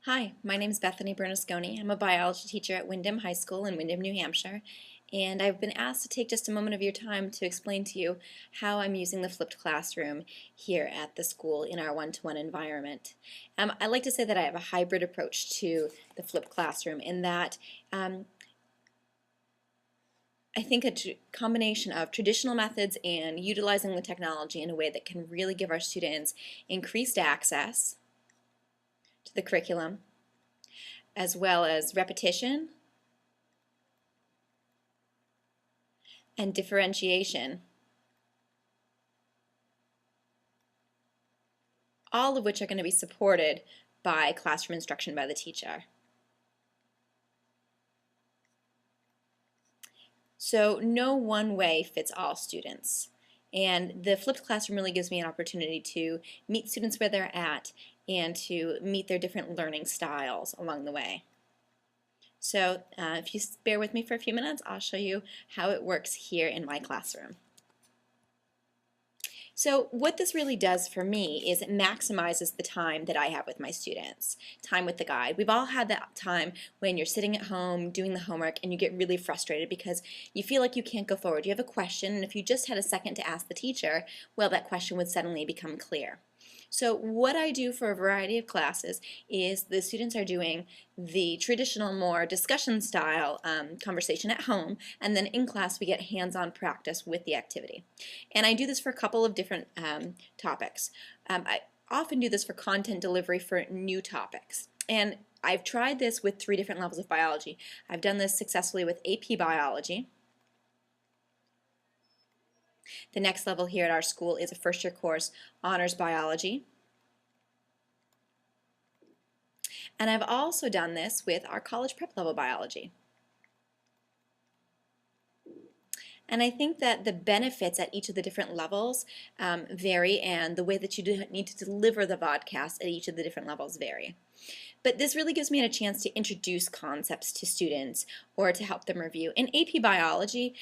Hi, my name is Bethany Bernasconi. I'm a biology teacher at Windham High School in Windham, New Hampshire, and I've been asked to take just a moment of your time to explain to you how I'm using the flipped classroom here at the school in our one-to-one environment. I like to say that I have a hybrid approach to the flipped classroom in that I think a combination of traditional methods and utilizing the technology in a way that can really give our students increased access to the curriculum, as well as repetition and differentiation, all of which are going to be supported by classroom instruction by the teacher. So no one way fits all students. And the flipped classroom really gives me an opportunity to meet students where they're at and to meet their different learning styles along the way. So if you bear with me for a few minutes, I'll show you how it works here in my classroom. So what this really does for me is it maximizes the time that I have with my students, time with the guide. We've all had that time when you're sitting at home doing the homework and you get really frustrated because you feel like you can't go forward. You have a question, and if you just had a second to ask the teacher, well, that question would suddenly become clear. So what I do for a variety of classes is the students are doing the traditional, more discussion style conversation at home, and then in class we get hands-on practice with the activity. And I do this for a couple of different topics. I often do this for content delivery for new topics. And I've tried this with 3 different levels of biology. I've done this successfully with AP Biology. The next level here at our school is a first-year course, Honors Biology. And I've also done this with our college prep level biology. And I think that the benefits at each of the different levels vary, and the way that you need to deliver the vodcast at each of the different levels vary. But this really gives me a chance to introduce concepts to students or to help them review. In AP Biology,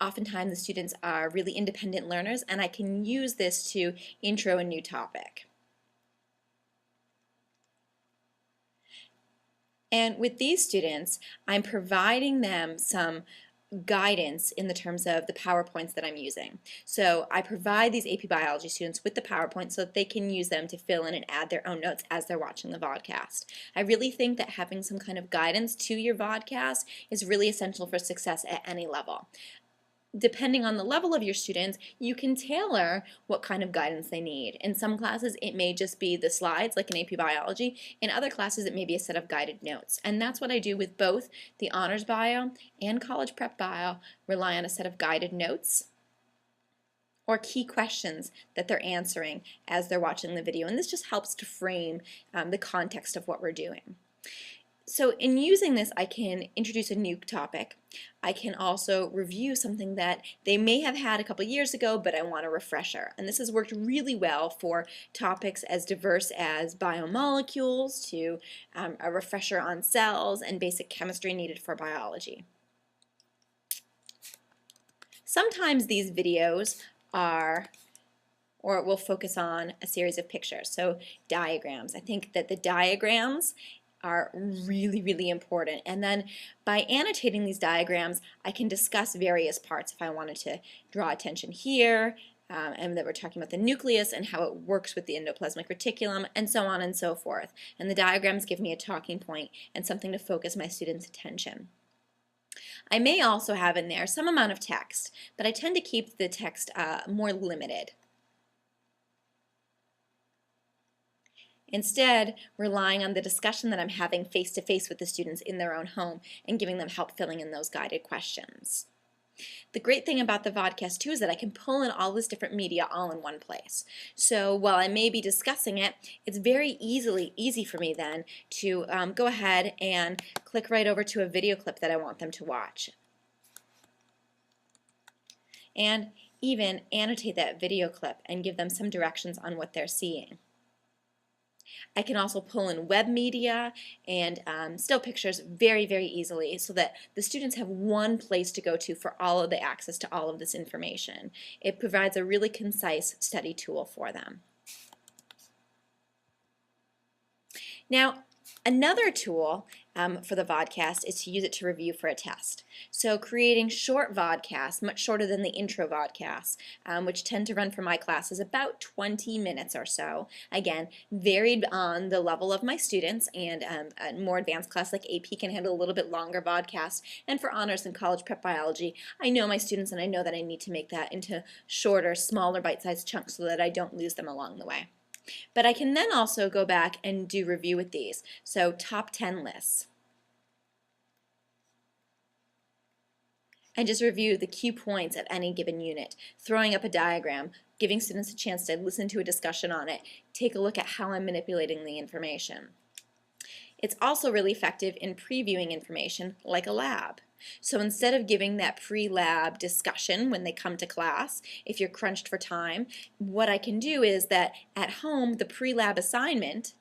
oftentimes the students are really independent learners, and I can use this to intro a new topic. And with these students, I'm providing them some guidance in the terms of the PowerPoints that I'm using. So I provide these AP Biology students with the PowerPoint so that they can use them to fill in and add their own notes as they're watching the vodcast. I really think that having some kind of guidance to your vodcast is really essential for success at any level. Depending on the level of your students, you can tailor what kind of guidance they need. In some classes, it may just be the slides, like in AP Biology. In other classes, it may be a set of guided notes. And that's what I do with both the Honors Bio and College Prep Bio, rely on a set of guided notes or key questions that they're answering as they're watching the video. And this just helps to frame the context of what we're doing. So in using this, I can introduce a new topic. I can also review something that they may have had a couple years ago, but I want a refresher. And this has worked really well for topics as diverse as biomolecules to a refresher on cells and basic chemistry needed for biology. Sometimes these videos will focus on a series of pictures, so diagrams. I think that the diagrams are really, really important. And then by annotating these diagrams, I can discuss various parts if I wanted to draw attention here, and that we're talking about the nucleus and how it works with the endoplasmic reticulum, and so on and so forth. And the diagrams give me a talking point and something to focus my students' attention. I may also have in there some amount of text, but I tend to keep the text more limited. Instead, relying on the discussion that I'm having face-to-face with the students in their own home and giving them help filling in those guided questions. The great thing about the vodcast too is that I can pull in all this different media all in one place. So while I may be discussing it, it's very easy for me then to go ahead and click right over to a video clip that I want them to watch. And even annotate that video clip and give them some directions on what they're seeing. I can also pull in web media and still pictures very, very easily so that the students have one place to go to for all of the access to all of this information. It provides a really concise study tool for them. Now, Another tool for the vodcast is to use it to review for a test. So creating short vodcasts, much shorter than the intro vodcasts, which tend to run for my classes about 20 minutes or so. Again, varied on the level of my students, and a more advanced class like AP can handle a little bit longer vodcasts. And for honors and college prep biology, I know my students and I know that I need to make that into shorter, smaller bite-sized chunks so that I don't lose them along the way. But I can then also go back and do review with these. So top 10 lists. And just review the key points of any given unit, throwing up a diagram, giving students a chance to listen to a discussion on it, take a look at how I'm manipulating the information. It's also really effective in previewing information like a lab. So instead of giving that pre-lab discussion when they come to class, if you're crunched for time, what I can do is that at home the pre-lab assignment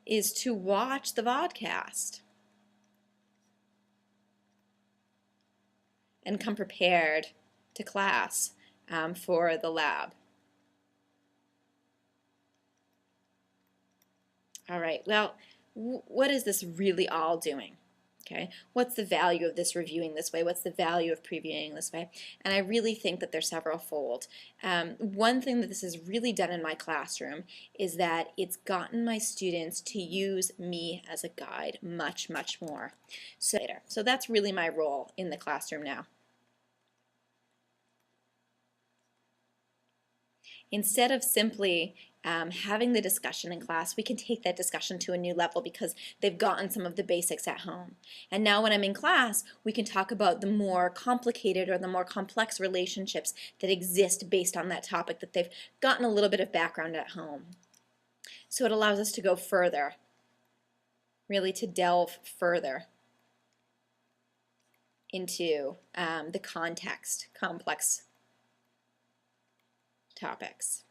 is to watch the vodcast and come prepared to class for the lab. All right, well, what is this really all doing? Okay, what's the value of this reviewing this way? What's the value of previewing this way? And I really think that they're several-fold. One thing that this has really done in my classroom is that it's gotten my students to use me as a guide much, much more. So that's really my role in the classroom now. Instead of simply having the discussion in class, we can take that discussion to a new level because they've gotten some of the basics at home. And now when I'm in class, we can talk about the more complicated or the more complex relationships that exist based on that topic that they've gotten a little bit of background at home. So it allows us to go further, really to delve further into the context, complex topics.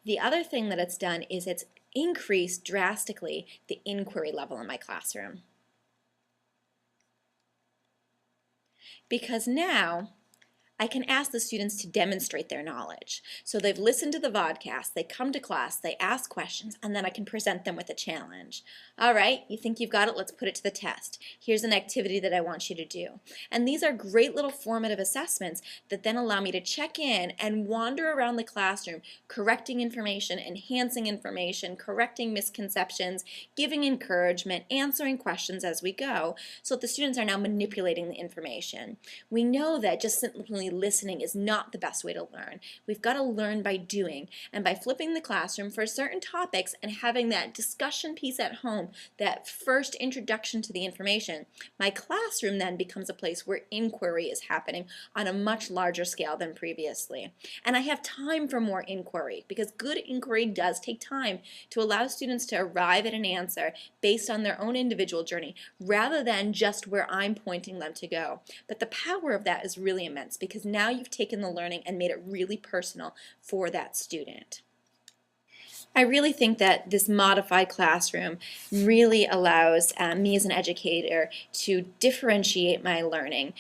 The other thing that it's done is it's increased drastically the inquiry level in my classroom. Because now I can ask the students to demonstrate their knowledge. So they've listened to the vodcast, they come to class, they ask questions, and then I can present them with a challenge. All right, you think you've got it? Let's put it to the test. Here's an activity that I want you to do. And these are great little formative assessments that then allow me to check in and wander around the classroom, correcting information, enhancing information, correcting misconceptions, giving encouragement, answering questions as we go, so that the students are now manipulating the information. We know that just simply listening is not the best way to learn. We've got to learn by doing, and by flipping the classroom for certain topics and having that discussion piece at home, that first introduction to the information, my classroom then becomes a place where inquiry is happening on a much larger scale than previously. And I have time for more inquiry because good inquiry does take time to allow students to arrive at an answer based on their own individual journey rather than just where I'm pointing them to go. But the power of that is really immense because now you've taken the learning and made it really personal for that student. I really think that this modified classroom really allows me as an educator to differentiate my learning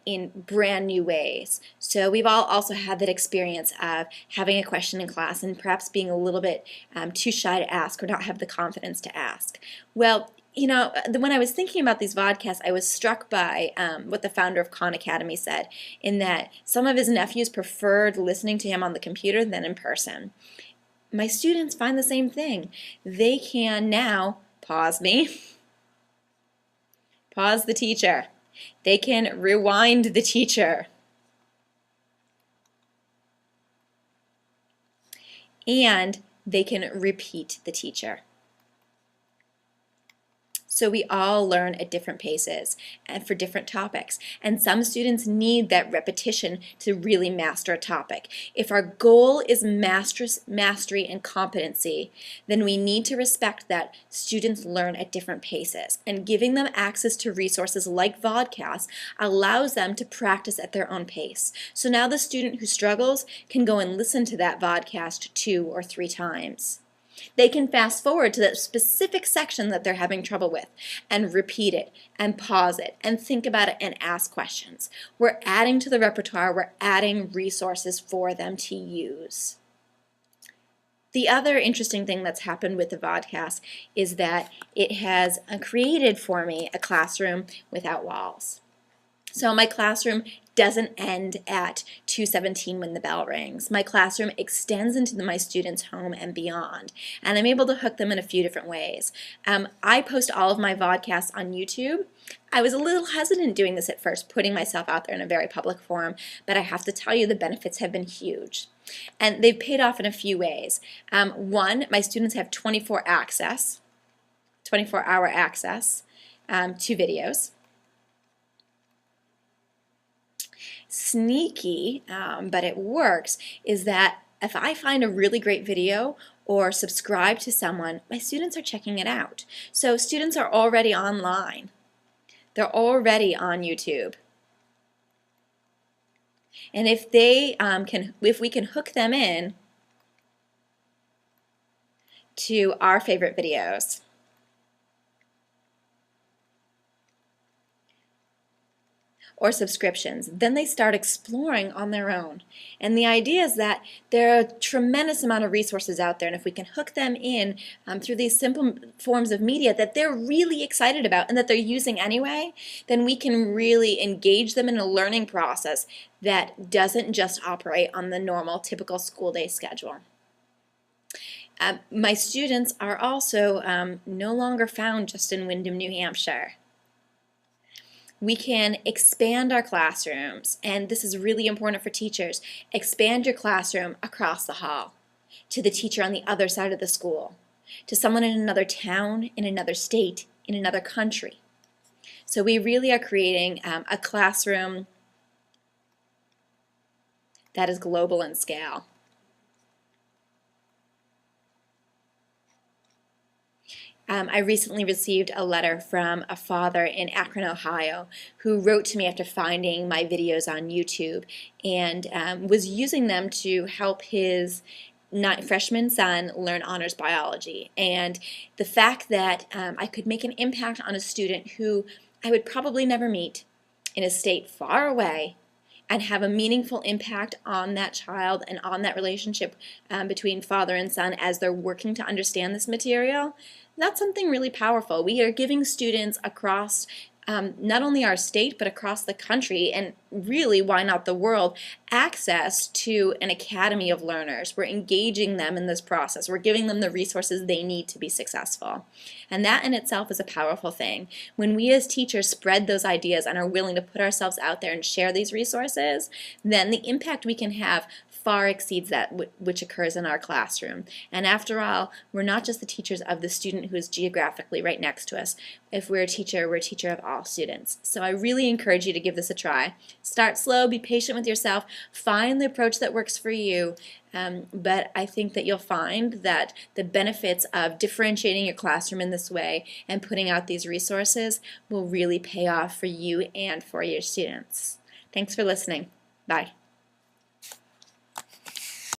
in brand new ways. So we've all also had that experience of having a question in class and perhaps being a little bit too shy to ask or not have the confidence to ask. Well, you know, when I was thinking about these vodcasts, I was struck by what the founder of Khan Academy said, in that some of his nephews preferred listening to him on the computer than in person. My students find the same thing. They can now pause me, pause the teacher. They can rewind the teacher. And they can repeat the teacher. So we all learn at different paces and for different topics. And some students need that repetition to really master a topic. If our goal is mastery and competency, then we need to respect that students learn at different paces. And giving them access to resources like vodcasts allows them to practice at their own pace. So now the student who struggles can go and listen to that vodcast 2 or 3 times. They can fast forward to that specific section that they're having trouble with and repeat it and pause it and think about it and ask questions. We're adding to the repertoire, we're adding resources for them to use. The other interesting thing that's happened with the vodcast is that it has created for me a classroom without walls. So my classroom doesn't end at 2:17 when the bell rings. My classroom extends into my students' home and beyond, and I'm able to hook them in a few different ways. I post all of my vodcasts on YouTube. I was a little hesitant doing this at first, putting myself out there in a very public forum, but I have to tell you the benefits have been huge. And they've paid off in a few ways. One, my students have 24-hour access to videos. Sneaky, but it works, is that if I find a really great video or subscribe to someone, my students are checking it out. So students are already online. They're already on YouTube. And if we can hook them in to our favorite videos, or subscriptions, then they start exploring on their own. And the idea is that there are a tremendous amount of resources out there, and if we can hook them in through these simple forms of media that they're really excited about and that they're using anyway, then we can really engage them in a learning process that doesn't just operate on the normal, typical school day schedule. My students are also no longer found just in Windham, New Hampshire. We can expand our classrooms, and this is really important for teachers. Expand your classroom across the hall, to the teacher on the other side of the school, to someone in another town, in another state, in another country. So we really are creating a classroom that is global in scale. I recently received a letter from a father in Akron, Ohio, who wrote to me after finding my videos on YouTube and was using them to help his freshman son learn honors biology. And the fact that I could make an impact on a student who I would probably never meet in a state far away and have a meaningful impact on that child and on that relationship between father and son as they're working to understand this material, that's something really powerful. We are giving students across not only our state but across the country, and really, why not the world, access to an academy of learners. We're engaging them in this process. We're giving them the resources they need to be successful. And that in itself is a powerful thing. When we as teachers spread those ideas and are willing to put ourselves out there and share these resources, then the impact we can have far exceeds that which occurs in our classroom. And after all, we're not just the teachers of the student who is geographically right next to us. If we're a teacher of all students. So I really encourage you to give this a try. Start slow, be patient with yourself, find the approach that works for you, but I think that you'll find that the benefits of differentiating your classroom in this way and putting out these resources will really pay off for you and for your students. Thanks for listening. Bye.